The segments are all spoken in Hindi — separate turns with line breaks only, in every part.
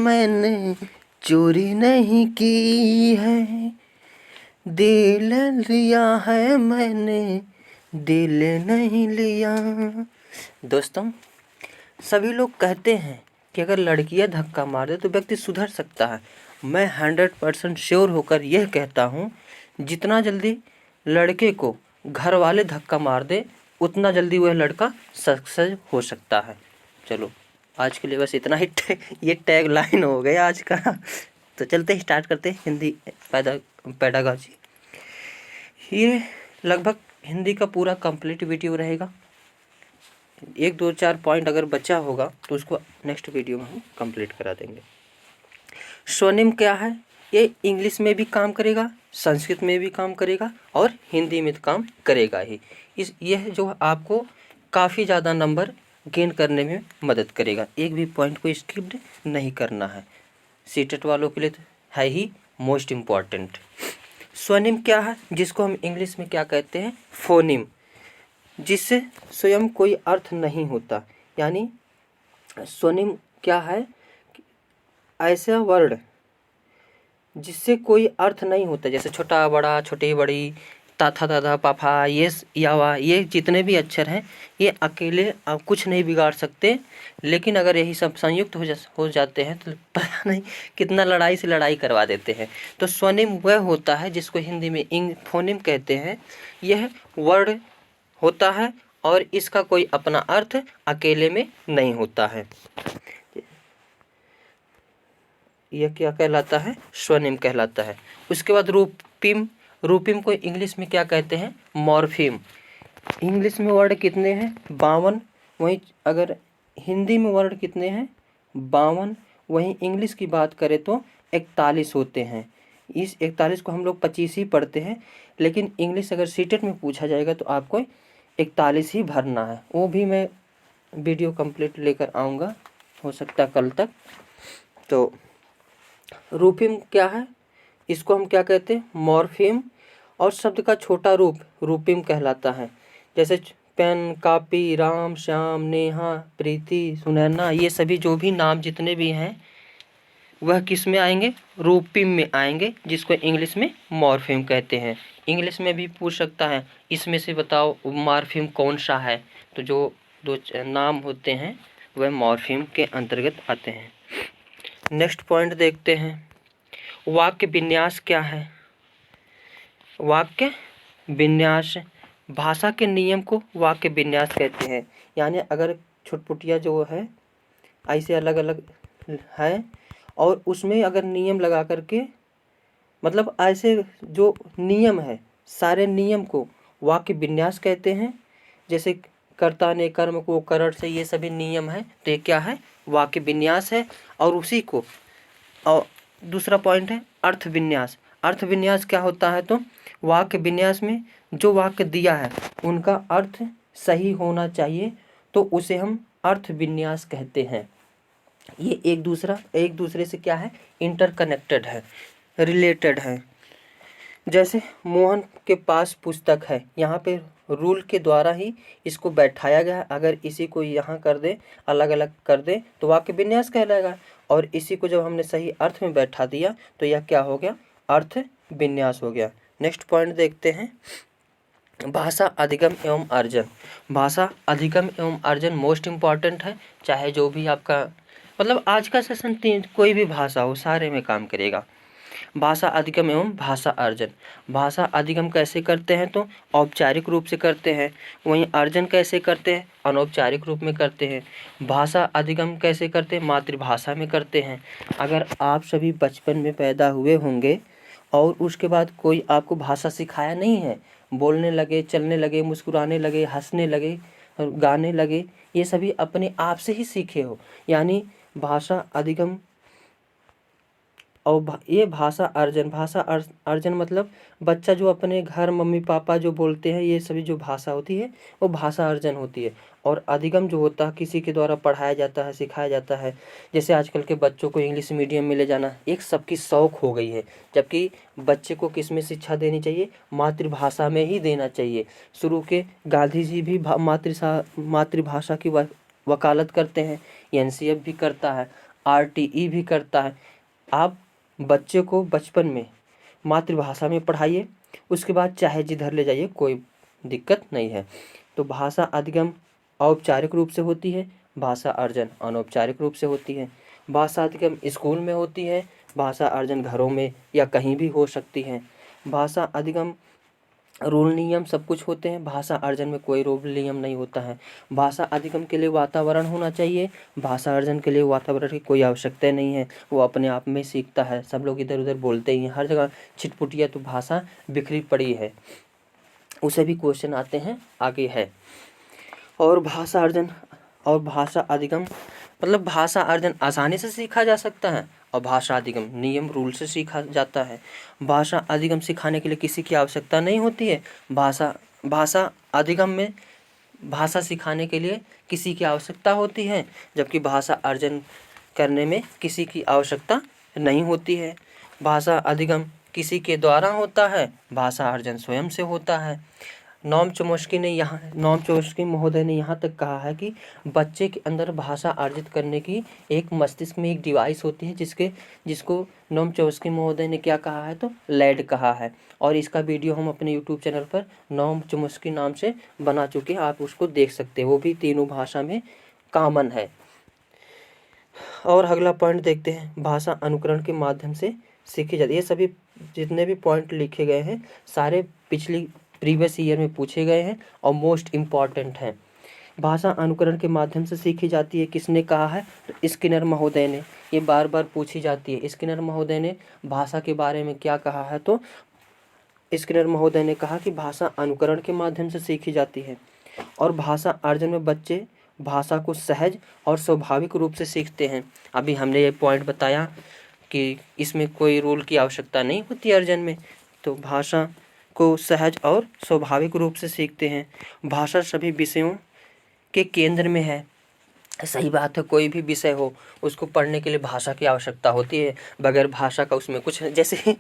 मैंने चोरी नहीं की है, दिल लिया है मैंने, दिल नहीं लिया। दोस्तों, सभी लोग कहते हैं कि अगर लड़कियां धक्का मार दे तो व्यक्ति सुधर सकता है। मैं 100% श्योर होकर यह कहता हूँ, जितना जल्दी लड़के को घर वाले धक्का मार दे उतना जल्दी वह लड़का सक्सेस हो सकता है। चलो, आज के लिए बस इतना ही। ये टैग लाइन हो गया आज का। तो चलते ही स्टार्ट करते हैं हिंदी पेडागॉजी। ये लगभग हिंदी का पूरा कंप्लीट वीडियो रहेगा। 1-2-4 पॉइंट अगर बचा होगा तो उसको नेक्स्ट वीडियो में हम कंप्लीट करा देंगे। स्वनिम क्या है? ये इंग्लिश में भी काम करेगा, संस्कृत में भी काम करेगा और हिंदी में तो काम करेगा ही। यह जो आपको काफ़ी ज़्यादा नंबर गेन करने में मदद करेगा। एक भी पॉइंट को स्किप नहीं करना है। सीटेट वालों के लिए तो है ही मोस्ट इम्पॉर्टेंट। स्वनिम क्या है? जिसको हम इंग्लिश में क्या कहते हैं? फोनिम, जिससे स्वयं कोई अर्थ नहीं होता। यानी स्वनिम क्या है? ऐसा वर्ड जिससे कोई अर्थ नहीं होता, जैसे छोटा बड़ा, छोटी बड़ी, ताथा दादा पापा, ये यावा, ये जितने भी अक्षर हैं ये अकेले आप कुछ नहीं बिगाड़ सकते। लेकिन अगर यही सब संयुक्त हो जाते हैं तो पता नहीं कितना लड़ाई से लड़ाई करवा देते हैं। तो स्वनिम वह होता है जिसको हिंदी में फोनिम कहते हैं। यह वर्ड होता है और इसका कोई अपना अर्थ अकेले में नहीं होता है। यह क्या कहलाता है? स्वनिम कहलाता है। उसके बाद रूपिम। रूपिम को इंग्लिश में क्या कहते हैं? मॉर्फिम। इंग्लिश में वर्ड कितने हैं? 52। वहीं अगर हिंदी में वर्ड कितने हैं? 52। वहीं इंग्लिश की बात करें तो 41 होते हैं। इस 41 को हम लोग 25 ही पढ़ते हैं, लेकिन इंग्लिश अगर सीटेट में पूछा जाएगा तो आपको 41 ही भरना है। वो भी मैं वीडियो कंप्लीट लेकर आऊँगा, हो सकता है कल तक। तो रूपिम क्या है? इसको हम क्या कहते हैं? मॉर्फिम। और शब्द का छोटा रूप रूपिम कहलाता है। जैसे पेन, कापी, राम, श्याम, नेहा, प्रीति, सुनैना, ये सभी जो भी नाम जितने भी हैं वह किस में आएंगे? रूपिम में आएंगे, जिसको इंग्लिश में मॉर्फिम कहते हैं। इंग्लिश में भी पूछ सकता है, इसमें से बताओ मॉर्फिम कौन सा है? तो जो दो नाम होते हैं वह मॉर्फिम के अंतर्गत आते हैं। नेक्स्ट पॉइंट देखते हैं, वाक्य विन्यास क्या है? वाक्य विन्यास, भाषा के नियम को वाक्य विन्यास कहते हैं। यानी अगर छुटपुटिया जो है ऐसे अलग अलग है और उसमें अगर नियम लगा करके, मतलब ऐसे जो नियम है सारे नियम को वाक्य विन्यास कहते हैं। जैसे कर्ता ने कर्म को करण से, ये सभी नियम है तो ये क्या है? वाक्य विन्यास है। और उसी को, और दूसरा पॉइंट है अर्थ विन्यास। अर्थ विन्यास क्या होता है? तो वाक्य विन्यास में जो वाक्य दिया है उनका अर्थ सही होना चाहिए, तो उसे हम अर्थ विन्यास कहते हैं। ये एक दूसरे से क्या है? इंटरकनेक्टेड है, रिलेटेड है। जैसे मोहन के पास पुस्तक है, यहाँ पे रूल के द्वारा ही इसको बैठाया गया है। अगर इसी को यहाँ कर दे, अलग अलग कर दे तो वाक्य विन्यास कहलाएगा। और इसी को जब हमने सही अर्थ में बैठा दिया तो यह क्या हो गया? अर्थ विन्यास हो गया। नेक्स्ट पॉइंट देखते हैं, भाषा अधिगम एवं अर्जन। भाषा अधिगम एवं अर्जन मोस्ट इम्पॉर्टेंट है। चाहे जो भी आपका, मतलब आज का सेशन कोई भी भाषा हो सारे में काम करेगा। भाषा अधिगम एवं भाषा अर्जन। भाषा अधिगम कैसे करते हैं? तो औपचारिक रूप से करते हैं। वहीं अर्जन कैसे करते हैं? अनौपचारिक रूप में करते हैं। भाषा अधिगम कैसे करते हैं? मातृभाषा में करते हैं। अगर आप सभी बचपन में पैदा हुए होंगे और उसके बाद कोई आपको भाषा सिखाया नहीं है, बोलने लगे, चलने लगे, मुस्कुराने लगे, हंसने लगे, गाने लगे, ये सभी अपने आप से ही सीखे हो। यानी भाषा अधिगम और ये भाषा अर्जन। भाषा अर्जन मतलब बच्चा जो अपने घर मम्मी पापा जो बोलते हैं, ये सभी जो भाषा होती है वो भाषा अर्जन होती है। और अधिगम जो होता है किसी के द्वारा पढ़ाया जाता है, सिखाया जाता है। जैसे आजकल के बच्चों को इंग्लिश मीडियम में ले जाना एक सबकी शौक हो गई है, जबकि बच्चे को किस में शिक्षा देनी चाहिए? मातृभाषा में ही देना चाहिए। शुरू के गांधी जी भी मातृभाषा की वकालत करते हैं, एनसीएफ भी करता है। RTE भी करता है। आप बच्चे को बचपन में मातृभाषा में पढ़ाइए, उसके बाद चाहे जिधर ले जाइए, कोई दिक्कत नहीं है। तो भाषा अधिगम औपचारिक रूप से होती है, भाषा अर्जन अनौपचारिक रूप से होती है। भाषा अधिगम स्कूल में होती है, भाषा अर्जन घरों में या कहीं भी हो सकती है। भाषा अधिगम रूल नियम सब कुछ होते हैं, भाषा अर्जन में कोई रूल नियम नहीं होता है। भाषा अधिगम के लिए वातावरण होना चाहिए, भाषा अर्जन के लिए वातावरण की कोई आवश्यकता नहीं है, वो अपने आप में सीखता है। सब लोग इधर उधर बोलते ही हैं, हर जगह छिटपुटिया तो भाषा बिखरी पड़ी है, उसे भी क्वेश्चन आते हैं आगे है। और भाषा अर्जन और भाषा अधिगम मतलब भाषा अर्जन आसानी से सीखा जा सकता है और भाषा अधिगम नियम रूल से सीखा जाता है। भाषा अधिगम सिखाने के लिए किसी की आवश्यकता नहीं होती है। भाषा अधिगम में भाषा सिखाने के लिए किसी की आवश्यकता होती है, जबकि भाषा अर्जन करने में किसी की आवश्यकता नहीं होती है। भाषा अधिगम किसी के द्वारा होता है, भाषा अर्जन स्वयं से होता है। नोम चोम्स्की महोदय ने यहाँ तक कहा है कि बच्चे के अंदर भाषा अर्जित करने की एक मस्तिष्क में एक डिवाइस होती है, जिसको नोम चोम्स्की महोदय ने क्या कहा है तो लैड कहा है। और इसका वीडियो हम अपने यूट्यूब चैनल पर नोम चोम्स्की नाम से बना चुके हैं, आप उसको देख सकते हैं, वो भी तीनों भाषा में कॉमन है। और अगला पॉइंट देखते हैं, भाषा अनुकरण के माध्यम से सीखी जाती है। ये सभी जितने भी पॉइंट लिखे गए हैं सारे प्रीवियस ईयर में पूछे गए हैं और मोस्ट इम्पॉर्टेंट हैं। भाषा अनुकरण के माध्यम से सीखी जाती है, किसने कहा है तो स्किनर महोदय ने। ये बार बार पूछी जाती है, स्किनर महोदय ने भाषा के बारे में क्या कहा है तो स्किनर महोदय ने कहा कि भाषा अनुकरण के माध्यम से सीखी जाती है। और भाषा अर्जन में बच्चे भाषा को सहज और स्वाभाविक रूप से सीखते हैं। अभी हमने ये पॉइंट बताया कि इसमें कोई रूल की आवश्यकता नहीं होती अर्जन में, तो भाषा को सहज और स्वाभाविक रूप से सीखते हैं। भाषा सभी विषयों के केंद्र में है। सही बात है, कोई भी विषय हो उसको पढ़ने के लिए भाषा की आवश्यकता होती है, बगैर भाषा का उसमें कुछ जैसे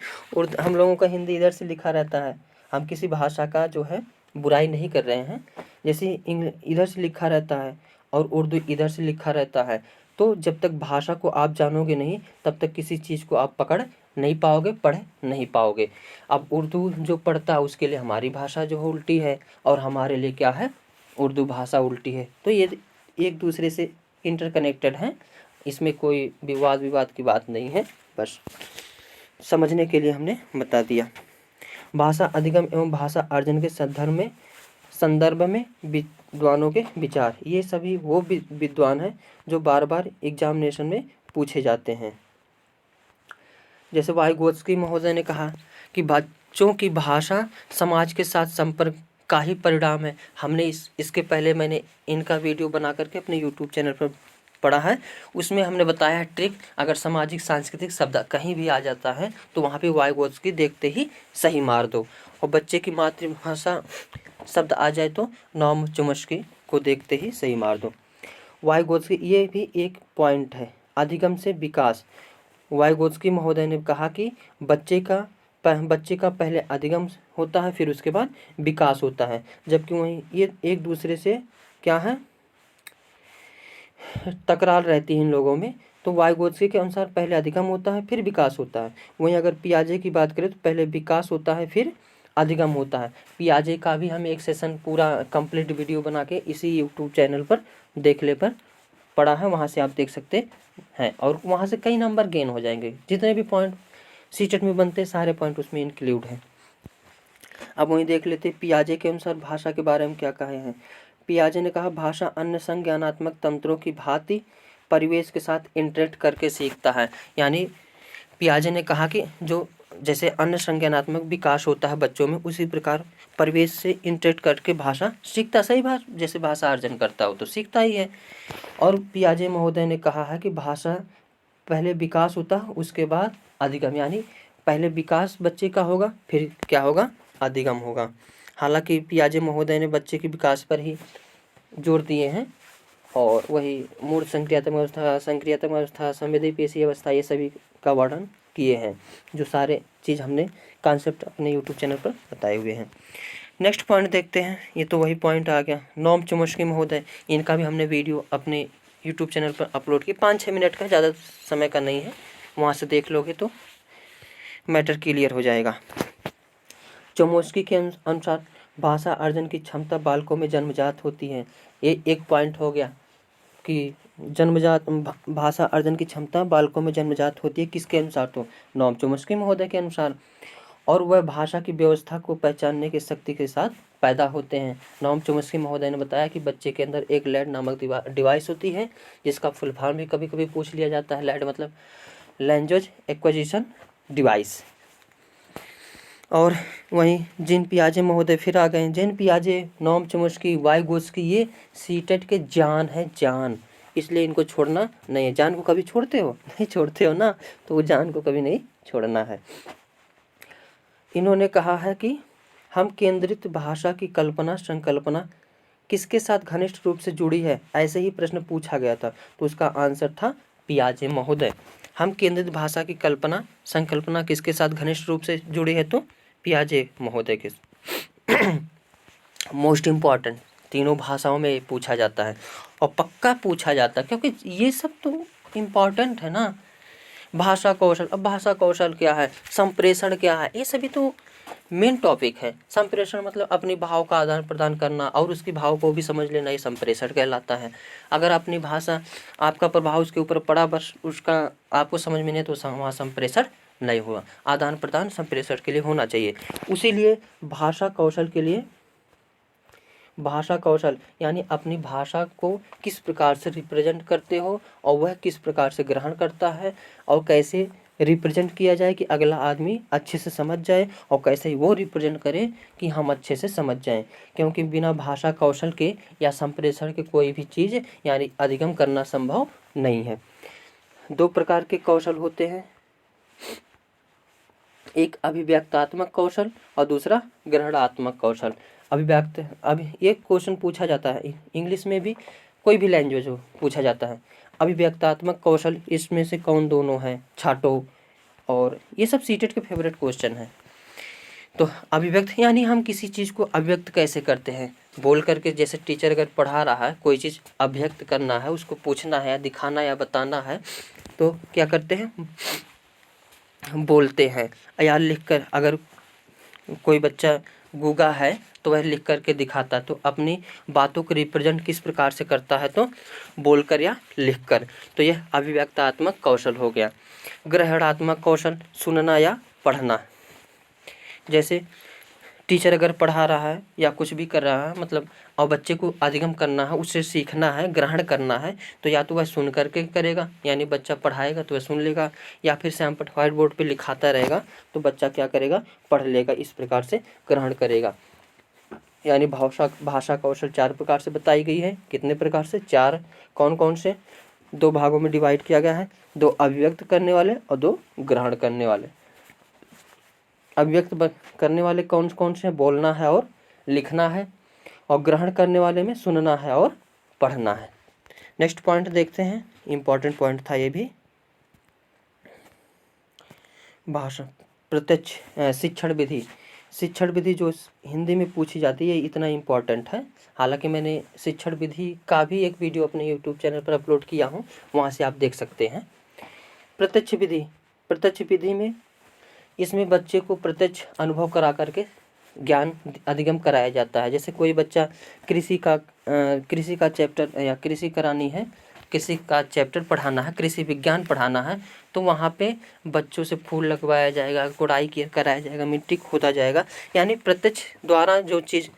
हम लोगों का हिंदी इधर से लिखा रहता है, हम किसी भाषा का जो है बुराई नहीं कर रहे हैं। जैसे इधर से लिखा रहता है और उर्दू इधर से लिखा रहता है, तो जब तक भाषा को आप जानोगे नहीं तब तक किसी चीज़ को आप पकड़ नहीं पाओगे, पढ़ नहीं पाओगे। अब उर्दू जो पढ़ता है उसके लिए हमारी भाषा जो है उल्टी है और हमारे लिए क्या है उर्दू भाषा उल्टी है, तो ये एक दूसरे से इंटरकनेक्टेड हैं, इसमें कोई विवाद की बात नहीं है, बस समझने के लिए हमने बता दिया। भाषा अधिगम एवं भाषा अर्जन के संदर्भ में विद्वानों के विचार, ये सभी वो विद्वान हैं जो बार बार एग्जामिनेशन में पूछे जाते हैं। जैसे वाइगोत्स्की महोदय ने कहा कि बच्चों की भाषा समाज के साथ संपर्क का ही परिणाम है। हमने इसके पहले मैंने इनका वीडियो बना करके अपने यूट्यूब चैनल पर पढ़ा है, उसमें हमने बताया है ट्रिक, अगर सामाजिक सांस्कृतिक शब्द कहीं भी आ जाता है तो वहाँ पे वाइगोत्स्की देखते ही सही मार दो, और बच्चे की मातृभाषा शब्द आ जाए तो नोम चोम्स्की को देखते ही सही मार दो। वाइगोत्स्की ये भी एक पॉइंट है, अधिगम से विकास। वाइगोत्स्की महोदय ने कहा कि बच्चे का पहले अधिगम होता है, फिर उसके बाद विकास होता है, जबकि वहीं ये एक दूसरे से क्या है तकरार रहती है इन लोगों में। तो वाइगोत्स्की के अनुसार पहले अधिगम होता है फिर विकास होता है। वहीं अगर पियाजे की बात करें तो पहले विकास होता है फिर अधिगम होता है। पियाजे का भी हम एक सेशन पूरा कंप्लीट वीडियो बना के इसी यूट्यूब चैनल पर देखले पर पढ़ा है, वहाँ से आप देख सकते हैं, और वहाँ से कई नंबर गेन हो जाएंगे। जितने भी पॉइंट सीटेट में बनते सारे पॉइंट उसमें इंक्लूड हैं। अब वहीं देख लेते पियाजे के अनुसार भाषा के बारे में क्या कहे हैं। पियाजे ने कहा भाषा अन्य संज्ञानात्मक तंत्रों की भांति परिवेश के साथ इंटरेक्ट करके सीखता है। यानी पियाजे ने कहा कि जो जैसे अन्य संज्ञानात्मक विकास होता है बच्चों में, उसी प्रकार परिवेश से इंटरेक्ट करके भाषा सीखता। सही बात, जैसे भाषा अर्जन करता हो तो सीखता ही है। और पियाजे महोदय ने कहा है कि भाषा पहले विकास होता है उसके बाद अधिगम, यानी पहले विकास बच्चे का होगा फिर क्या होगा अधिगम होगा। हालांकि पियाजे महोदय ने बच्चे के विकास पर ही जोर दिए हैं, और वही मूल संक्रियात्मक अवस्था, संवेदी पेशी अवस्था, ये सभी का वर्णन किए हैं। जो सारे चीज़ हमने कॉन्सेप्ट अपने यूट्यूब चैनल पर बताए हुए हैं। नेक्स्ट पॉइंट देखते हैं, ये तो वही पॉइंट आ गया। नोम चोम्स्की महोदय, इनका भी हमने वीडियो अपने यूट्यूब चैनल पर अपलोड की, 5-6 मिनट का, ज़्यादा समय का नहीं है, वहाँ से देख लोगे तो मैटर क्लियर हो जाएगा। चोमस्की के अनुसार भाषा अर्जन की क्षमता बालकों में जन्मजात होती है। ये एक पॉइंट हो गया कि जन्मजात भाषा अर्जन की क्षमता बालकों में जन्मजात होती है। किसके अनुसार? तो नोम चोम्स्की महोदय के अनुसार। और वह भाषा की व्यवस्था को पहचानने की शक्ति के साथ पैदा होते हैं। नोम चोम्स्की महोदय ने बताया कि बच्चे के अंदर एक लैड नामक डिवाइस होती है, जिसका फुल फॉर्म भी कभी कभी पूछ लिया जाता है। लैड मतलब लैंग्वेज एक्विजिशन डिवाइस। और वहीं जीन पियाजे महोदय फिर आ गए। जीन पियाजे, नोम चोम्स्की, वाइगोत्स्की, ये सीटेट के जान है, जान, इसलिए इनको छोड़ना नहीं है। जान को कभी छोड़ते हो? नहीं छोड़ते हो ना, तो वो जान को कभी नहीं छोड़ना है। इन्होंने कहा है कि हम केंद्रित भाषा की कल्पना संकल्पना किसके साथ घनिष्ठ रूप से जुड़ी है, ऐसे ही प्रश्न पूछा गया था, तो उसका आंसर था पियाजे महोदय। हम केंद्रित भाषा की कल्पना संकल्पना किसके साथ घनिष्ठ रूप से जुड़ी है, तो पियाजे महोदय के। मोस्ट इम्पॉर्टेंट, तीनों भाषाओं में पूछा जाता है और पक्का पूछा जाता है, क्योंकि ये सब तो इम्पॉर्टेंट है ना। भाषा कौशल, अब भाषा कौशल क्या है, संप्रेषण क्या है, ये सभी तो मेन टॉपिक है। संप्रेषण मतलब अपनी भाव का आदान प्रदान करना और उसकी भाव को भी समझ लेना, ये संप्रेषण कहलाता है। अगर अपनी भाषा, आपका प्रभाव उसके ऊपर पड़ा, बस उसका आपको समझ में नहीं, तो वहाँ संप्रेषण नहीं हुआ। आदान प्रदान संप्रेषण के लिए होना चाहिए। उसीलिए भाषा कौशल के लिए, भाषा कौशल यानी अपनी भाषा को किस प्रकार से रिप्रेजेंट करते हो और वह किस प्रकार से ग्रहण करता है और कैसे रिप्रेजेंट किया जाए कि अगला आदमी अच्छे से समझ जाए और कैसे वो रिप्रेजेंट करे कि हम अच्छे से समझ जाएं। क्योंकि बिना भाषा कौशल के या संप्रेषण के कोई भी चीज़ यानी अधिगम करना संभव नहीं है। 2 प्रकार के कौशल होते हैं, एक अभिव्यक्तात्मक कौशल और दूसरा ग्रहणात्मक कौशल। अभी एक क्वेश्चन पूछा जाता है इंग्लिश में भी, कोई भी लैंग्वेज हो, पूछा जाता है अभिव्यक्तात्मक कौशल इसमें से कौन दोनों हैं, छाटो, और ये सब सीटेट के फेवरेट क्वेश्चन है। तो अभिव्यक्त यानी हम किसी चीज़ को अभिव्यक्त कैसे करते हैं, बोल करके। जैसे टीचर अगर पढ़ा रहा है, कोई चीज़ अभिव्यक्त करना है, उसको पूछना है या दिखाना या बताना है, तो क्या करते हैं, बोलते हैं या लिख कर। अगर कोई बच्चा गूंगा है तो वह लिख करके दिखाता है, तो अपनी बातों को रिप्रेजेंट किस प्रकार से करता है, तो बोलकर या लिखकर। तो यह अभिव्यक्तात्मक कौशल हो गया। ग्रहणात्मक कौशल, सुनना या पढ़ना। जैसे टीचर अगर पढ़ा रहा है या कुछ भी कर रहा है, मतलब और बच्चे को अधिगम करना है, उससे सीखना है, ग्रहण करना है, तो या तो वह सुन करके करेगा, यानी बच्चा पढ़ाएगा तो वह सुन लेगा, या फिर सैम व्हाइट बोर्ड पे लिखाता रहेगा तो बच्चा क्या करेगा, पढ़ लेगा, इस प्रकार से ग्रहण करेगा। यानी भाषा कौशल 4 प्रकार से बताई गई है। कितने प्रकार से? 4। कौन कौन से? 2 भागों में डिवाइड किया गया है, 2 अभिव्यक्त करने वाले और 2 ग्रहण करने वाले। अभिव्यक्त करने वाले कौन कौन से? बोलना है और लिखना है, और ग्रहण करने वाले में सुनना है और पढ़ना है। नेक्स्ट पॉइंट देखते हैं, इम्पॉर्टेंट पॉइंट था ये भी। भाषा प्रत्यक्ष शिक्षण विधि। शिक्षण विधि जो हिंदी में पूछी जाती है, इतना इम्पॉर्टेंट है। हालांकि मैंने शिक्षण विधि का भी एक वीडियो अपने यूट्यूब चैनल पर अपलोड किया हूँ, वहाँ से आप देख सकते हैं। प्रत्यक्ष विधि, प्रत्यक्ष विधि में इसमें बच्चे को प्रत्यक्ष अनुभव करा करके ज्ञान अधिगम कराया जाता है। जैसे कोई बच्चा कृषि का चैप्टर या कृषि करानी है, कृषि का चैप्टर पढ़ाना है, कृषि विज्ञान पढ़ाना है, तो वहाँ पे बच्चों से फूल लगवाया जाएगा, गुड़ाई कराया जाएगा, मिट्टी खोदा जाएगा। यानी प्रत्यक्ष द्वारा जो चीज़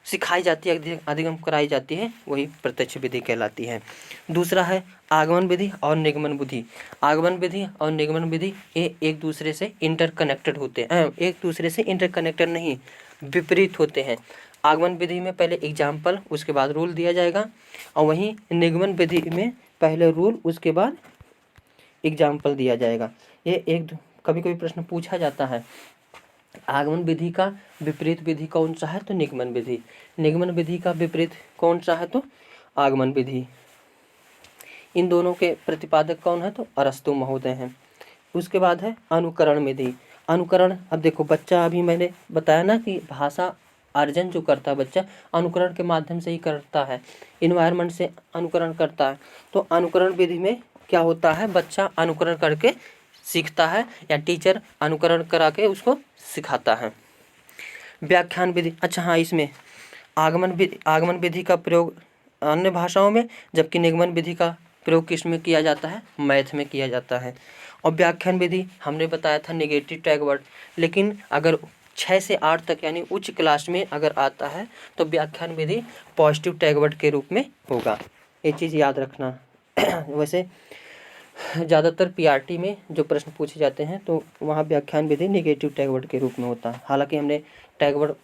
सिखाई जाती है, अधिगम कराई जाती है, वही प्रत्यक्ष विधि कहलाती है। दूसरा है आगमन विधि और निगमन विधि। आगमन विधि और निगमन विधि ये एक दूसरे से इंटरकनेक्टेड होते हैं, एक दूसरे से इंटरकनेक्टेड नहीं, विपरीत होते हैं। आगमन विधि में पहले एग्जाम्पल, उसके बाद रूल दिया जाएगा, और वहीं निगमन विधि में पहले रूल, उसके बाद एग्जाम्पल दिया जाएगा। ये कभी कभी प्रश्न पूछा जाता है, आगमन विधि का विपरीत विधि कौन सा है, तो निगमन विधि। निगमन विधि का विपरीत कौन सा है, तो आगमन विधि। इन दोनों के प्रतिपादक कौन है, तो अरस्तु महोदय हैं। उसके बाद है अनुकरण विधि। अनुकरण, अब देखो बच्चा, अभी मैंने बताया ना कि भाषा अर्जन जो करता है बच्चा अनुकरण के माध्यम से ही करता है, इन्वायरमेंट से अनुकरण करता है। तो अनुकरण विधि में क्या होता है, बच्चा अनुकरण करके सीखता है या टीचर अनुकरण करा के उसको सिखाता है। व्याख्यान विधि, अच्छा हाँ, इसमें आगमन विधि का प्रयोग अन्य भाषाओं में, जबकि निगमन विधि का प्रयोग किस में किया जाता है, मैथ में किया जाता है। और व्याख्यान विधि हमने बताया था नेगेटिव टैग वर्ड, लेकिन अगर 6 से 8 तक यानी उच्च क्लास में अगर आता है तो व्याख्यान विधि पॉजिटिव टैग वर्ड के रूप में होगा, ये चीज़ याद रखना। वैसे ज़्यादातर पीआरटी में जो प्रश्न पूछे जाते हैं तो वहाँ व्याख्यान विधि नेगेटिव टैग वर्ड के रूप में होता है। हालांकि हमने टैग वर्ड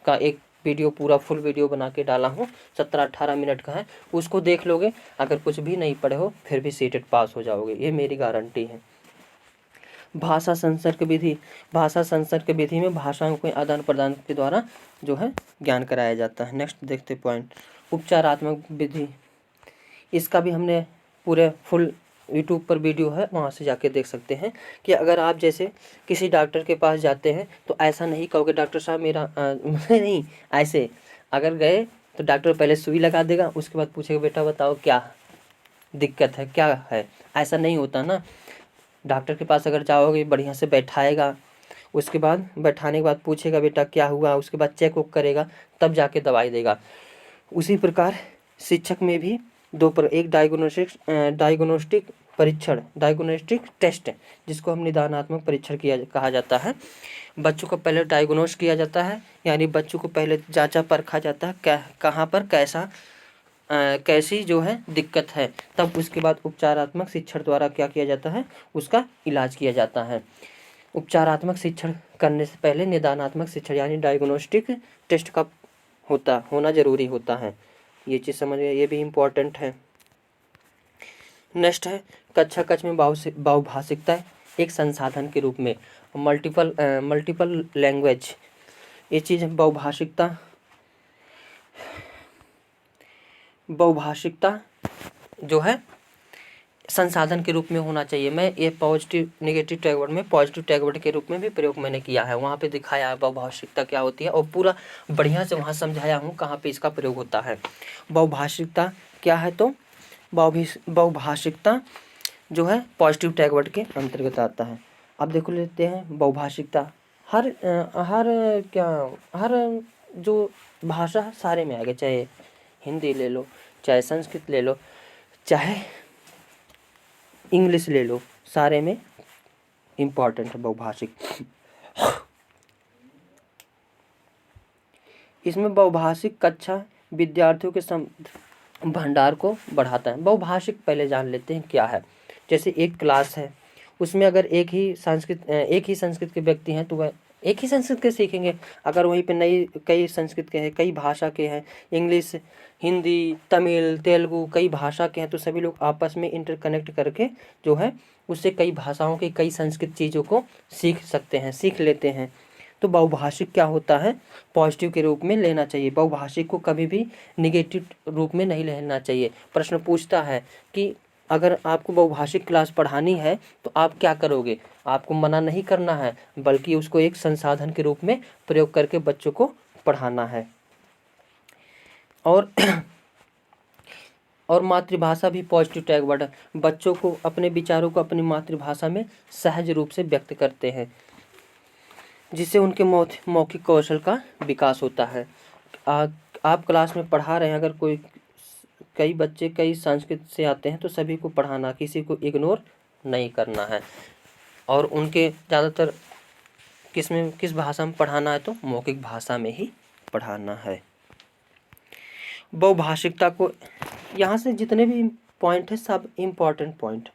का एक वीडियो पूरा फुल वीडियो बना के डाला हूँ, 17-18 मिनट का है, उसको देख लोगे, अगर कुछ भी नहीं पढ़े हो फिर भी सीटेट पास हो जाओगे, ये मेरी गारंटी है। भाषा संसर्ग विधि, भाषा संसर्ग विधि में भाषाओं के आदान प्रदान के द्वारा जो है ज्ञान कराया जाता है। नेक्स्ट देखते पॉइंट, उपचारात्मक विधि, इसका भी हमने पूरे फुल यूट्यूब पर वीडियो है, वहाँ से जाके देख सकते हैं कि अगर आप जैसे किसी डॉक्टर के पास जाते हैं तो ऐसा नहीं कहोगे डॉक्टर साहब मेरा नहीं, ऐसे अगर गए तो डॉक्टर पहले सुई लगा देगा, उसके बाद पूछेगा बेटा बताओ क्या दिक्कत है, क्या है, ऐसा नहीं होता ना। डॉक्टर के पास अगर जाओगे बढ़िया से बैठाएगा, उसके बाद बैठाने के बाद पूछेगा बेटा क्या हुआ, उसके बाद चेक वुक करेगा, तब जाके दवाई देगा। उसी प्रकार शिक्षक में भी एक डायग्नोस्टिक परीक्षण, डायग्नोस्टिक टेस्ट, जिसको हम निदानात्मक परीक्षण कहा जाता है। बच्चों को पहले डायग्नोस किया जाता है, यानी बच्चों को पहले जांचा परखा जाता है कहाँ पर कैसी जो है दिक्कत है, तब उसके बाद उपचारात्मक शिक्षण द्वारा क्या किया जाता है, उसका इलाज किया जाता है। उपचारात्मक शिक्षण करने से पहले निदानात्मक शिक्षण यानी डायग्नोस्टिक टेस्ट का होना जरूरी होता है, ये चीज़ समझिए, ये भी इम्पोर्टेंट है। नेक्स्ट है कक्षा कक्ष में बहुभाषिकता एक संसाधन के रूप में, मल्टीपल लैंग्वेज, ये चीज़ बहुभाषिकता जो है संसाधन के रूप में होना चाहिए। मैं ये पॉजिटिव नेगेटिव टैग वर्ड में पॉजिटिव टैग वर्ड के रूप में भी प्रयोग मैंने किया है, वहाँ पे दिखाया है बहुभाषिकता क्या होती है और पूरा बढ़िया से वहाँ समझाया हूँ कहाँ पे इसका प्रयोग होता है। बहुभाषिकता क्या है, तो बहुभाषिकता जो है पॉजिटिव टैग वर्ड के अंतर्गत आता है। अब देखो लेते हैं बहुभाषिकता, हर जो भाषा सारे में आएगा, चाहे हिंदी ले लो, चाहे संस्कृत ले लो, चाहे इंग्लिश ले लो, सारे में इम्पॉर्टेंट है बहुभाषिक। इसमें बहुभाषिक कक्षा विद्यार्थियों के भंडार को बढ़ाता है। बहुभाषिक पहले जान लेते हैं क्या है। जैसे एक क्लास है, उसमें अगर एक ही संस्कृत के व्यक्ति हैं तो वह एक ही संस्कृत के सीखेंगे। अगर वहीं पे कई संस्कृत के हैं, कई भाषा के हैं, इंग्लिश, हिंदी, तमिल, तेलुगु, कई भाषा के हैं, तो सभी लोग आपस में इंटरकनेक्ट करके जो है उससे कई भाषाओं के कई संस्कृत चीज़ों को सीख लेते हैं। तो बहुभाषिक क्या होता है, पॉजिटिव के रूप में लेना चाहिए। बहुभाषिक को कभी भी निगेटिव रूप में नहीं लेना चाहिए। प्रश्न पूछता है कि अगर आपको बहुभाषिक क्लास पढ़ानी है तो आप क्या करोगे, आपको मना नहीं करना है, बल्कि उसको एक संसाधन के रूप में प्रयोग करके बच्चों को पढ़ाना है। और मातृभाषा भी पॉजिटिव टैग वर्ड है। बच्चों को अपने विचारों को अपनी मातृभाषा में सहज रूप से व्यक्त करते हैं, जिससे उनके मौखिक कौशल का विकास होता है। आप क्लास में पढ़ा रहे हैं, अगर कई बच्चे कई संस्कृत से आते हैं तो सभी को पढ़ाना, किसी को इग्नोर नहीं करना है। और उनके ज़्यादातर किस भाषा में पढ़ाना है, तो मौखिक भाषा में ही पढ़ाना है। बहुभाषिकता को यहाँ से जितने भी पॉइंट है सब इम्पॉर्टेंट पॉइंट।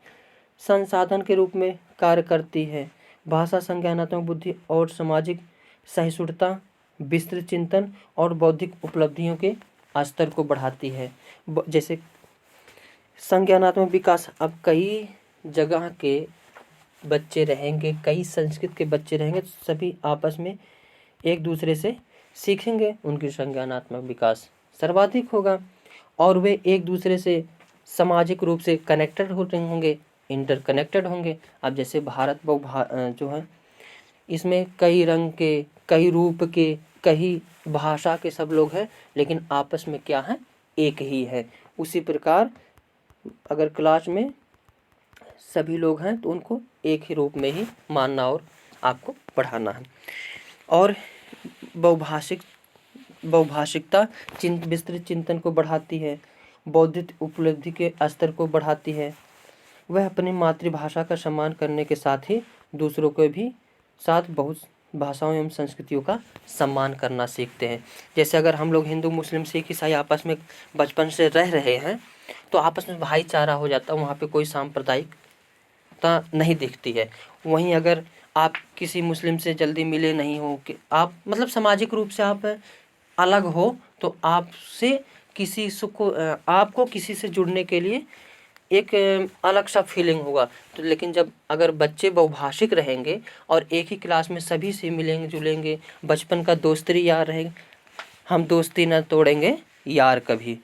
संसाधन के रूप में कार्य करती है। भाषा संज्ञानात्मक बुद्धि और सामाजिक सहिष्णुता, विस्तृत चिंतन और बौद्धिक उपलब्धियों के स्तर को बढ़ाती है। जैसे संज्ञानात्मक विकास, अब कई जगह के बच्चे रहेंगे, कई संस्कृत के बच्चे रहेंगे, तो सभी आपस में एक दूसरे से सीखेंगे, उनकी संज्ञानात्मक विकास सर्वाधिक होगा और वे एक दूसरे से सामाजिक रूप से कनेक्टेड होंगे, इंटरकनेक्टेड होंगे। अब जैसे भारत जो है इसमें कई रंग के, कई रूप के, कई भाषा के सब लोग हैं, लेकिन आपस में क्या है, एक ही है। उसी प्रकार अगर क्लास में सभी लोग हैं तो उनको एक ही रूप में ही मानना और आपको पढ़ाना है। और बहुभाषिकता विस्तृत चिंतन को बढ़ाती है, बौद्धिक उपलब्धि के स्तर को बढ़ाती है। वह अपनी मातृभाषा का सम्मान करने के साथ ही दूसरों को भी साथ बहुत भाषाओं एवं संस्कृतियों का सम्मान करना सीखते हैं। जैसे अगर हम लोग हिंदू मुस्लिम सिख ईसाई आपस में बचपन से रह रहे हैं तो आपस में भाईचारा हो जाता है, वहाँ पे कोई सांप्रदायिकता नहीं दिखती है। वहीं अगर आप किसी मुस्लिम से जल्दी मिले नहीं हो, कि आप मतलब सामाजिक रूप से आप अलग हो, तो आपसे किसी आपको किसी से जुड़ने के लिए एक अलग सा फीलिंग होगा। तो लेकिन जब अगर बच्चे बहुभाषिक रहेंगे और एक ही क्लास में सभी से मिलेंगे जुलेंगे, बचपन का दोस्ती यार रहेंगे, हम दोस्ती न तोड़ेंगे यार कभी,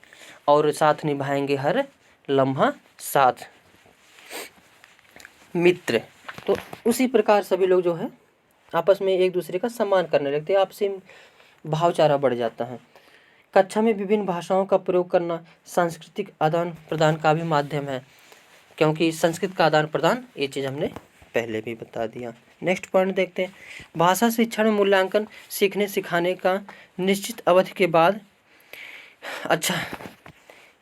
और साथ निभाएंगे हर लम्हा साथ मित्र। तो उसी प्रकार सभी लोग जो है आपस में एक दूसरे का सम्मान करने लगते हैं, आपसे भावचारा बढ़ जाता है। कक्षा में विभिन्न भाषाओं का प्रयोग करना सांस्कृतिक आदान प्रदान का भी माध्यम है, क्योंकि संस्कृत का आदान प्रदान, ये चीज़ हमने पहले भी बता दिया। नेक्स्ट पॉइंट देखते हैं, भाषा शिक्षण मूल्यांकन सीखने सिखाने का निश्चित अवधि के बाद। अच्छा,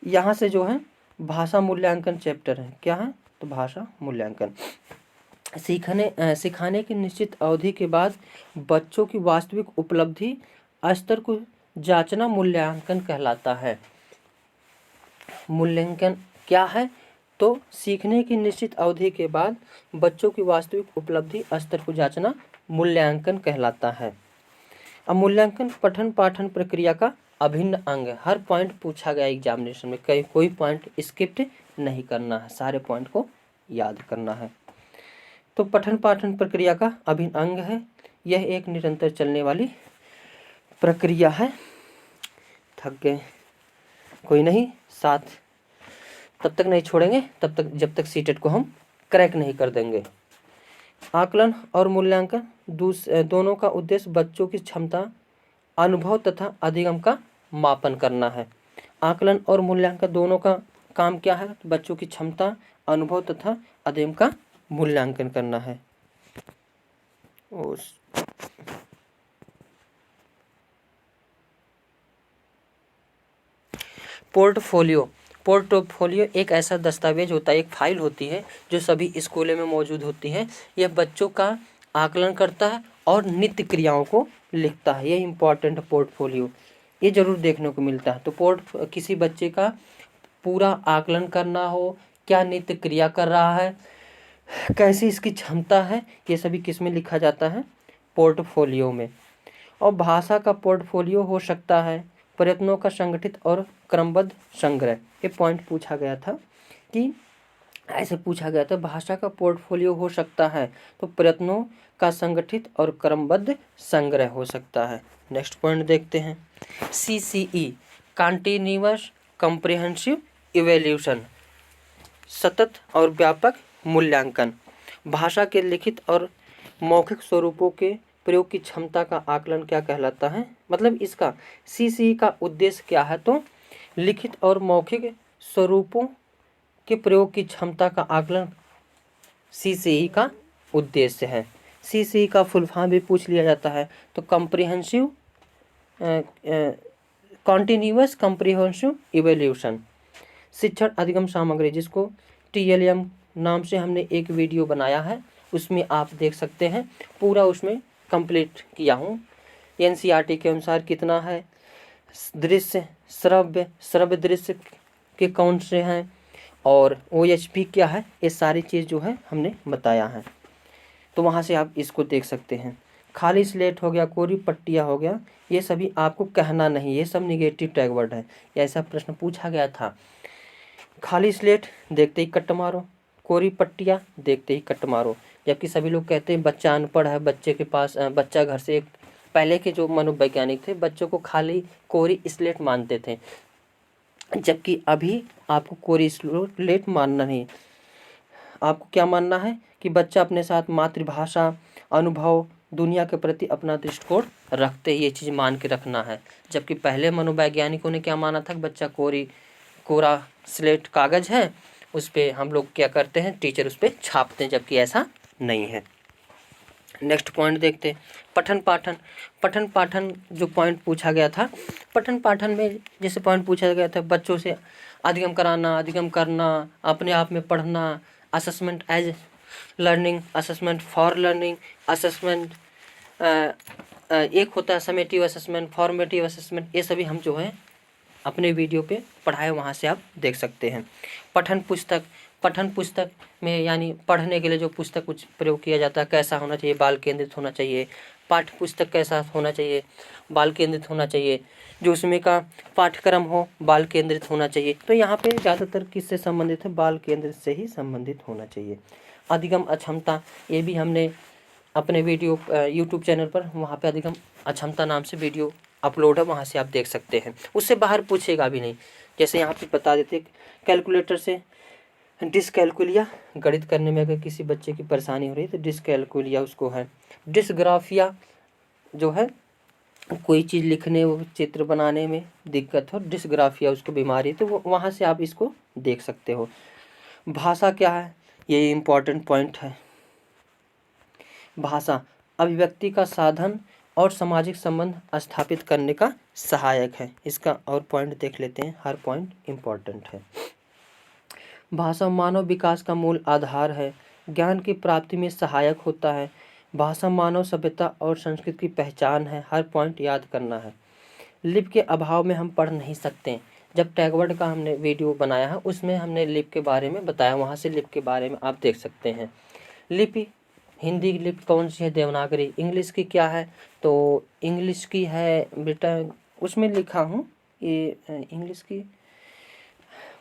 यहाँ से जो है भाषा मूल्यांकन चैप्टर है, क्या है, तो भाषा मूल्यांकन सिखाने की निश्चित अवधि के बाद बच्चों की वास्तविक उपलब्धि स्तर को जांचना मूल्यांकन कहलाता है। मूल्यांकन क्या है, तो सीखने की निश्चित अवधि के बाद बच्चों की वास्तविक उपलब्धि स्तर को जांचना मूल्यांकन कहलाता है। अब मूल्यांकन पठन पाठन प्रक्रिया का अभिन्न अंग है। हर पॉइंट पूछा गया एग्जामिनेशन में, कोई पॉइंट स्किप्ट नहीं करना है, सारे पॉइंट को याद करना है। तो पठन पाठन प्रक्रिया का अभिन्न अंग है, यह एक निरंतर चलने वाली प्रक्रिया है। थक गए, कोई नहीं, साथ तब तक नहीं छोड़ेंगे तब तक जब तक सीटेट को हम क्रैक नहीं कर देंगे। आकलन और मूल्यांकन दोनों का उद्देश्य बच्चों की क्षमता, अनुभव तथा अधिगम का मापन करना है। आकलन और मूल्यांकन दोनों का काम क्या है, बच्चों की क्षमता, अनुभव तथा अधिगम का मूल्यांकन करना है। पोर्टफोलियो एक ऐसा दस्तावेज होता है, एक फाइल होती है जो सभी स्कूलों में मौजूद होती है। यह बच्चों का आकलन करता है और नित्य क्रियाओं को लिखता है। ये इम्पोर्टेंट पोर्टफोलियो, ये जरूर देखने को मिलता है। तो किसी बच्चे का पूरा आकलन करना हो, क्या नित्य क्रिया कर रहा है, कैसी इसकी क्षमता है, ये सभी किस में लिखा जाता है, पोर्टफोलियो में। और भाषा का पोर्टफोलियो हो सकता है प्रयत्नों का संगठित और क्रमबद्ध संग्रह। ये पॉइंट पूछा गया था, कि ऐसे पूछा गया था, भाषा का पोर्टफोलियो हो सकता है तो प्रयत्नों का संगठित और क्रमबद्ध संग्रह हो सकता है। नेक्स्ट पॉइंट देखते हैं, CCE कंटिन्यूअस कॉम्प्रिहेंसिव इवैल्यूएशन, सतत और व्यापक मूल्यांकन। भाषा के लिखित और मौखिक स्वरूपों के प्रयोग की क्षमता का आकलन क्या कहलाता है, मतलब इसका CCE का उद्देश्य क्या है, तो लिखित और मौखिक स्वरूपों के प्रयोग की क्षमता का आकलन CCE का उद्देश्य है। CCE का फुल फॉर्म भी पूछ लिया जाता है, तो कॉम्प्रिहेंसिव कॉन्टिन्यूअस कॉम्प्रिहेंसिव इवैल्यूएशन। शिक्षण अधिगम सामग्री, जिसको TLM नाम से हमने एक वीडियो बनाया है, उसमें आप देख सकते हैं, पूरा उसमें कंप्लीट किया हूँ। NCERT के अनुसार कितना है, दृश्य श्रव्य दृश्य के कौन से हैं, और OHP क्या है, ये सारी चीज़ जो है हमने बताया है। तो वहाँ से आप इसको देख सकते हैं। खाली स्लेट हो गया, कोरी पट्टिया हो गया, ये सभी आपको कहना नहीं, ये सब निगेटिव टैग वर्ड है। ऐसा प्रश्न पूछा गया था। खाली स्लेट देखते ही कट मारो, कोरी पट्टिया देखते ही कट मारो। जबकि सभी लोग कहते हैं बच्चा अनपढ़ है, बच्चा घर से, पहले के जो मनोवैज्ञानिक थे बच्चों को खाली कोरी स्लेट मानते थे, जबकि अभी आपको कोरी स्लेट मानना नहीं, आपको क्या मानना है कि बच्चा अपने साथ मातृभाषा, अनुभव, दुनिया के प्रति अपना दृष्टिकोण रखते हैं, ये चीज़ मान के रखना है। जबकि पहले मनोवैज्ञानिकों ने क्या माना था कि बच्चा कोरा स्लेट कागज़ है, उस पर हम लोग क्या करते हैं, टीचर उस पर छापते हैं, जबकि ऐसा नहीं है। नेक्स्ट पॉइंट देखते हैं, पठन पाठन। पठन पाठन जो पॉइंट पूछा गया था, पठन पाठन में जैसे पॉइंट पूछा गया था, बच्चों से अधिगम कराना, अधिगम करना, अपने आप में पढ़ना, assessment as learning, assessment for learning, assessment एक होता है समेटिव असेसमेंट, फॉर्मेटिव असेसमेंट, ये सभी हम जो है अपने वीडियो पे पढ़ाए, वहाँ से आप देख सकते हैं। पठन पुस्तक, पठन पुस्तक में यानी पढ़ने के लिए जो पुस्तक कुछ प्रयोग किया जाता है, कैसा होना चाहिए, बाल केंद्रित होना चाहिए। पाठ्य पुस्तक कैसा होना चाहिए, बाल केंद्रित होना चाहिए। जो उसमें का पाठ्यक्रम हो, बाल केंद्रित होना चाहिए। तो यहाँ पे ज़्यादातर किससे संबंधित है, बाल केंद्रित से ही संबंधित होना चाहिए। अधिगम अक्षमता, ये भी हमने अपने वीडियो यूट्यूब चैनल पर, वहाँ पे अधिगम अक्षमता नाम से वीडियो अपलोड है, वहाँ से आप देख सकते हैं। उससे बाहर पूछेगा भी नहीं। जैसे यहाँ पे बता देते, कैलकुलेटर से डिसकैलकुलिया, गणित करने में अगर किसी बच्चे की परेशानी हो रही है तो डिसकैलकुलिया उसको है। डिसग्राफिया जो है कोई चीज़ लिखने, वो चित्र बनाने में दिक्कत हो, डिसग्राफिया उसको बीमारी, तो वो वहाँ से आप इसको देख सकते हो। भाषा क्या है, ये इम्पॉर्टेंट पॉइंट है। भाषा अभिव्यक्ति का साधन और सामाजिक संबंध स्थापित करने का सहायक है। इसका और पॉइंट देख लेते हैं, हर पॉइंट इम्पॉर्टेंट है। भाषा मानव विकास का मूल आधार है, ज्ञान की प्राप्ति में सहायक होता है। भाषा मानव सभ्यता और संस्कृति की पहचान है, हर पॉइंट याद करना है। लिपि के अभाव में हम पढ़ नहीं सकते। जब टैगवर्ड का हमने वीडियो बनाया है, उसमें हमने लिपि के बारे में बताया, वहाँ से लिपि के बारे में आप देख सकते हैं। लिपि, हिंदी की लिपि कौन सी है, देवनागरी। इंग्लिश की क्या है, तो इंग्लिश की है बेटा, उसमें लिखा हूँ ये इंग्लिश की,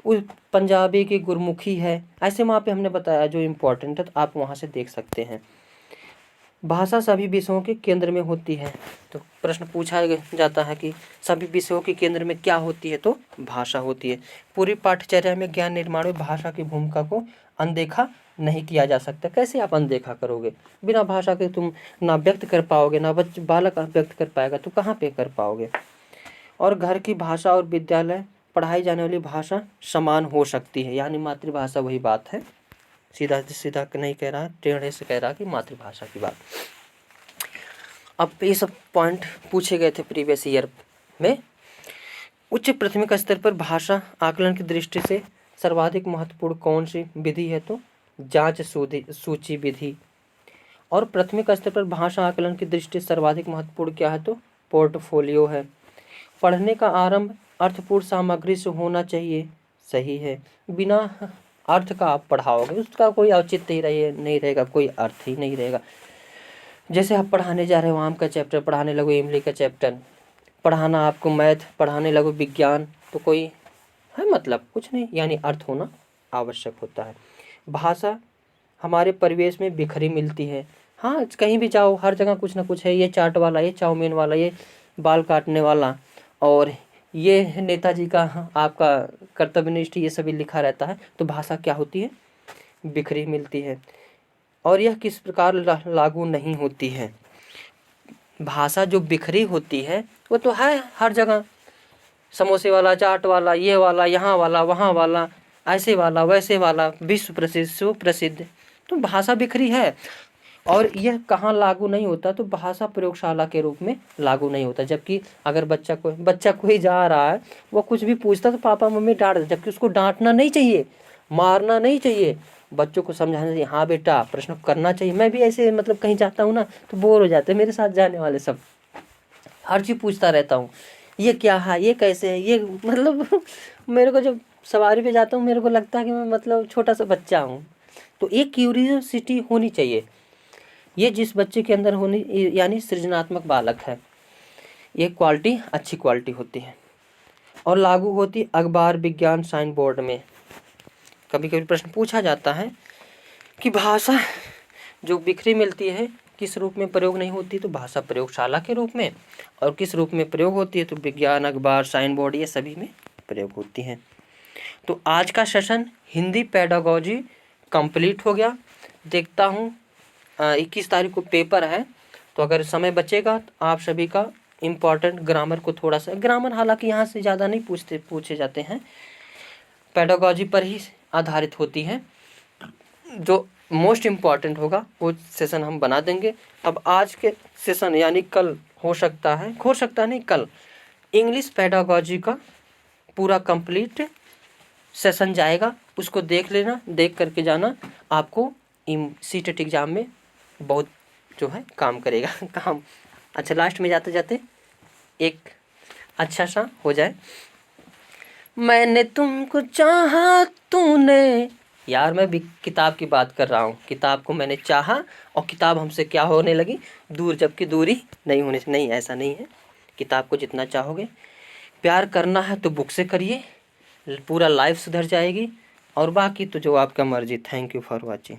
उस पंजाबी की गुरमुखी है। ऐसे वहाँ पे हमने बताया जो इम्पोर्टेंट है, तो आप वहाँ से देख सकते हैं। भाषा सभी विषयों के केंद्र में होती है। तो प्रश्न पूछा जाता है कि सभी विषयों के केंद्र में क्या होती है, तो भाषा होती है। पूरी पाठ्यचर्या में ज्ञान निर्माण में भाषा की भूमिका को अनदेखा नहीं किया जा सकता। कैसे आप अनदेखा करोगे, बिना भाषा के तुम ना व्यक्त कर पाओगे, ना बालक व्यक्त कर पाएगा, तो कहाँ पे कर पाओगे। और घर की भाषा और विद्यालय पढ़ाई जाने वाली भाषा समान हो सकती है, यानी मातृभाषा वही बात है, सीधा सीधा नहीं कह रहा, टेढ़े से कह रहा कि मातृभाषा की बात। अब ये सब पॉइंट पूछे गए थे प्रीवियस ईयर में। उच्च प्राथमिक स्तर पर भाषा आकलन की दृष्टि से सर्वाधिक महत्वपूर्ण कौन सी विधि है, तो जांच सूची विधि। और प्राथमिक स्तर पर भाषा आकलन की दृष्टि से सर्वाधिक महत्वपूर्ण क्या है, तो पोर्टफोलियो है। पढ़ने का आरंभ अर्थपूर्ण सामग्री से होना चाहिए, सही है। बिना अर्थ का आप पढ़ाओगे, उसका कोई औचित्य नहीं रहेगा, कोई अर्थ ही नहीं रहेगा। जैसे आप पढ़ाने जा रहे हो आम का चैप्टर, पढ़ाने लगो इमली का चैप्टर, पढ़ाना आपको मैथ, पढ़ाने लगो विज्ञान, तो कोई है मतलब कुछ नहीं, यानी अर्थ होना आवश्यक होता है। भाषा हमारे परिवेश में बिखरी मिलती है। हाँ, कहीं भी जाओ हर जगह कुछ ना कुछ है, ये चाट वाला, ये चाउमीन वाला, ये बाल काटने वाला, और ये नेताजी का आपका कर्तव्यनिष्ठ, ये सभी लिखा रहता है। तो भाषा क्या होती है, बिखरी मिलती है। और यह किस प्रकार लागू नहीं होती है। भाषा जो बिखरी होती है वो तो है हर जगह, समोसे वाला, चाट वाला, ये वाला, यहाँ वाला, वहाँ वाला, ऐसे वाला, वैसे वाला, विश्व प्रसिद्ध, सुप्रसिद्ध। तो भाषा बिखरी है। और यह कहाँ लागू नहीं होता, तो भाषा प्रयोगशाला के रूप में लागू नहीं होता। जबकि अगर बच्चा कोई जा रहा है, वो कुछ भी पूछता तो पापा मम्मी डांट देते, जबकि उसको डांटना नहीं चाहिए, मारना नहीं चाहिए, बच्चों को समझाना चाहिए, हाँ बेटा प्रश्न करना चाहिए। मैं भी ऐसे मतलब कहीं जाता हूँ ना, तो बोर हो जाते हैं मेरे साथ जाने वाले सब, हर चीज़ पूछता रहता हूँ, ये क्या है, ये कैसे है, ये मतलब मेरे को जब सवारी पे जाता हूँ, मेरे को लगता है कि मैं मतलब छोटा सा बच्चा हूँ। तो एक क्यूरियोसिटी होनी चाहिए, ये जिस बच्चे के अंदर होनी, यानी सृजनात्मक बालक है, ये क्वालिटी अच्छी क्वालिटी होती है। और लागू होती अखबार, विज्ञान, साइन बोर्ड में। कभी कभी प्रश्न पूछा जाता है कि भाषा जो बिखरी मिलती है किस रूप में प्रयोग नहीं होती, तो भाषा प्रयोगशाला के रूप में। और किस रूप में प्रयोग होती है, तो विज्ञान, अखबार, साइन बोर्ड, ये सभी में प्रयोग होती हैं। तो आज का सेशन हिंदी पेडागोजी कंप्लीट हो गया। देखता हूँ 21 तारीख को पेपर है, तो अगर समय बचेगा तो आप सभी का इम्पॉर्टेंट ग्रामर को थोड़ा सा, ग्रामर हालांकि यहाँ से ज़्यादा नहीं पूछे जाते हैं, पेडागॉजी पर ही आधारित होती है। जो मोस्ट इम्पॉर्टेंट होगा वो सेशन हम बना देंगे। अब आज के सेशन यानी कल हो सकता नहीं, कल इंग्लिश पेडागॉजी का पूरा कंप्लीट सेशन जाएगा, उसको देख लेना, देख करके जाना, आपको सीटेट एग्ज़ाम में बहुत जो है काम करेगा काम। अच्छा, लास्ट में जाते जाते एक अच्छा सा हो जाए। मैंने तुमको चाहा तूने, यार मैं भी किताब की बात कर रहा हूँ, किताब को मैंने चाहा और किताब हमसे क्या होने लगी, दूर, जबकि दूरी नहीं होने से, नहीं ऐसा नहीं है। किताब को जितना चाहोगे, प्यार करना है तो बुक से करिए, पूरा लाइफ सुधर जाएगी, और बाकी तो जो आपका मर्जी। Thank you for watching.